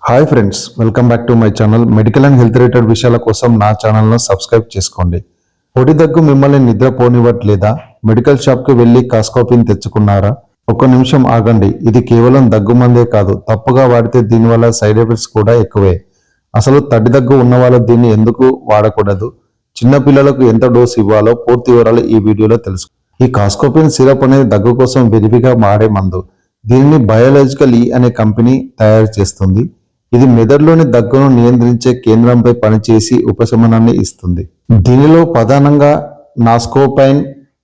Hi friends, welcome back to my channel. Medical and health related విషయాల కోసం నా ఛానల్ను సబ్స్క్రైబ్ చేసుకోండి. పొడి దగ్గు మిమ్మల్ని నిద్రపోనివ్వట్లేదా? మెడికల్ షాప్కి వెళ్ళి కాస్కోపిన్ తెచ్చుకున్నారా? ఒక్క నిమిషం ఆగండి. ఇది కేవలం దగ్గు మందే కాదు, తప్పుగా వాడితే దీనివల్ల సైడ్ ఎఫెక్ట్స్ కూడా ఎక్కువే. అసలు తడి దగ్గు ఉన్నవాళ్ళు దీన్ని ఎందుకు వాడకూడదు? చిన్నపిల్లలకు ఎంత డోస్ ఇవ్వాలో పూర్తి వివరాలు ఈ వీడియోలో తెలుసు. ఈ కాస్కోపిన్ సిరప్ అనేది దగ్గు కోసం విరివిగా వాడే మందు. దీనిని బయోలాజికల్ అనే కంపెనీ తయారు చేస్తుంది. ఇది మెదడులోని దగ్గును నియంత్రించే కేంద్రంపై పనిచేసి ఉపశమనాన్ని ఇస్తుంది. దీనిలో ప్రధానంగా నాస్కోపైన్,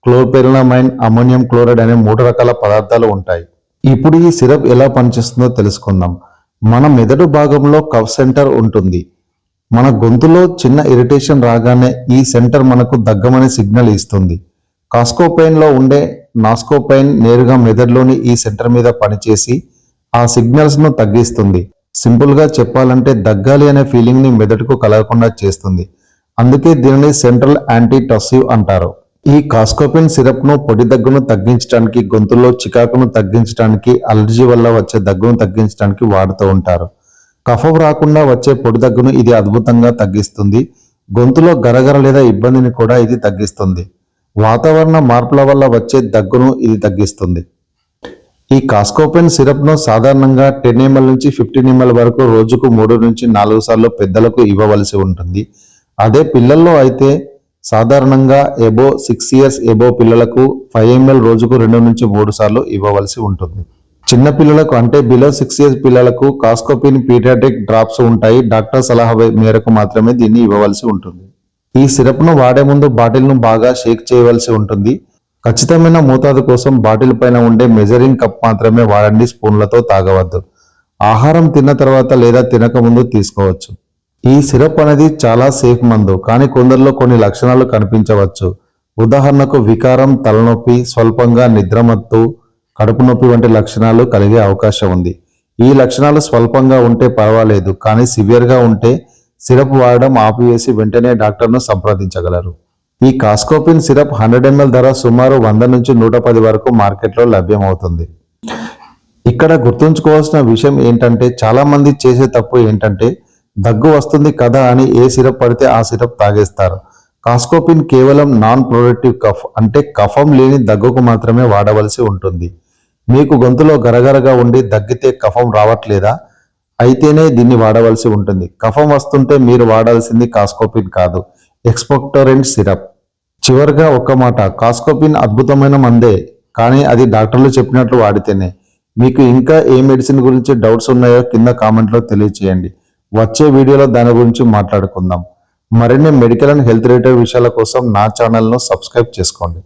క్లోర్పెరనమైన్, అమ్మోనియం క్లోరైడ్ అనే 3 రకాల పదార్థాలు ఉంటాయి. ఇప్పుడు ఈ సిరప్ ఎలా పనిచేస్తుందో తెలుసుకుందాం. మన మెదడు భాగంలో కఫ్ సెంటర్ ఉంటుంది. మన గొంతులో చిన్న ఇరిటేషన్ రాగానే ఈ సెంటర్ మనకు దగ్గమనే సిగ్నల్ ఇస్తుంది. కాస్కోపైన్లో ఉండే నాస్కోపైన్ నేరుగా మెదడులోని ఈ సెంటర్ మీద పనిచేసి ఆ సిగ్నల్స్ను తగ్గిస్తుంది. సింపుల్గా చెప్పాలంటే దగ్గాలి అనే ఫీలింగ్ని మెదడుకు కలగకుండా చేస్తుంది. అందుకే దీనిని సెంట్రల్ యాంటీటసివ్ అంటారు. ఈ కాస్కోపిన్ సిరప్ను పొడి దగ్గును తగ్గించడానికి, గొంతులో చికాకును తగ్గించడానికి, అలర్జీ వల్ల వచ్చే దగ్గును తగ్గించడానికి వాడుతూ ఉంటారు. కఫం రాకుండా వచ్చే పొడి దగ్గును ఇది అద్భుతంగా తగ్గిస్తుంది. గొంతులో గరగర లేదా ఇబ్బందిని కూడా ఇది తగ్గిస్తుంది. వాతావరణ మార్పుల వల్ల వచ్చే దగ్గును ఇది తగ్గిస్తుంది. ఈ కాస్కోపిన్ సిరప్ను సాధారణంగా 10 ml నుంచి 15 ml వరకు రోజుకు 3 నుంచి 4 సార్లు పెద్దలకు ఇవ్వవలసి ఉంటుంది. అదే పిల్లల్లో అయితే సాధారణంగా ఎబో 6 years ఎబో పిల్లలకు 5 ml రోజుకు 2 నుంచి 3 సార్లు ఇవ్వవలసి ఉంటుంది. చిన్న పిల్లలకు అంటే బిలో 6 years పిల్లలకు కాస్కోపిన్ పీడియాట్రిక్ డ్రాప్స్ ఉంటాయి. డాక్టర్ సలహా మేరకు మాత్రమే దీన్ని ఇవ్వవలసి ఉంటుంది. ఈ సిరప్ను వాడే ముందు బాటిల్ను బాగా షేక్ చేయవలసి ఉంటుంది. ఖచ్చితమైన మోతాదు కోసం బాటిల్ పైన ఉండే మెజరింగ్ కప్ మాత్రమే వాడండి. స్పూన్లతో తాగవద్దు. ఆహారం తిన్న తర్వాత లేదా తినక ముందు తీసుకోవచ్చు. ఈ సిరప్ అనేది చాలా సేఫ్ మందు, కానీ కొందరిలో కొన్ని లక్షణాలు కనిపించవచ్చు. ఉదాహరణకు వికారం, తలనొప్పి, స్వల్పంగా నిద్రమత్తు, కడుపు నొప్పి వంటి లక్షణాలు కలిగే అవకాశం ఉంది. ఈ లక్షణాలు స్వల్పంగా ఉంటే పర్వాలేదు, కానీ సివియర్గా ఉంటే సిరప్ వాడడం ఆపివేసి వెంటనే డాక్టర్ను సంప్రదించగలరు. ఈ కాస్కోపిన్ సిరప్ 100 ml ధర సుమారు 100 నుంచి 110 వరకు మార్కెట్లో లభ్యమవుతుంది. ఇక్కడ గుర్తుంచుకోవాల్సిన విషయం ఏంటంటే, చాలా మంది చేసే తప్పు ఏంటంటే దగ్గు వస్తుంది కదా అని ఏ సిరప్ పడితే ఆ సిరప్ తాగేస్తారు. కాస్కోపిన్ కేవలం నాన్ ప్రొడక్టివ్ కఫ్ అంటే కఫం లేని దగ్గుకు మాత్రమే వాడవలసి ఉంటుంది. మీకు గొంతులో గరగరగా ఉండి దగ్గితే కఫం రావట్లేదా? అయితేనే దీన్ని వాడవలసి ఉంటుంది. కఫం వస్తుంటే మీరు వాడాల్సింది కాస్కోపిన్ కాదు, ఎక్స్పెక్టోరెంట్ సిరప్. చివరిగా ఒక్క మాట, కాస్కోపిన్ అద్భుతమైన మందే, కానీ అది డాక్టర్లు చెప్పినట్లు వాడితేనే. మీకు ఇంకా ఏ మెడిసిన్ గురించి డౌట్స్ ఉన్నాయో కింద కామెంట్లో తెలియచేయండి. వచ్చే వీడియోలో దాని గురించి మాట్లాడుకుందాం. మరిన్ని మెడికల్ అండ్ హెల్త్ రిలేటెడ్ విషయాల కోసం నా ఛానల్ను సబ్స్క్రైబ్ చేసుకోండి.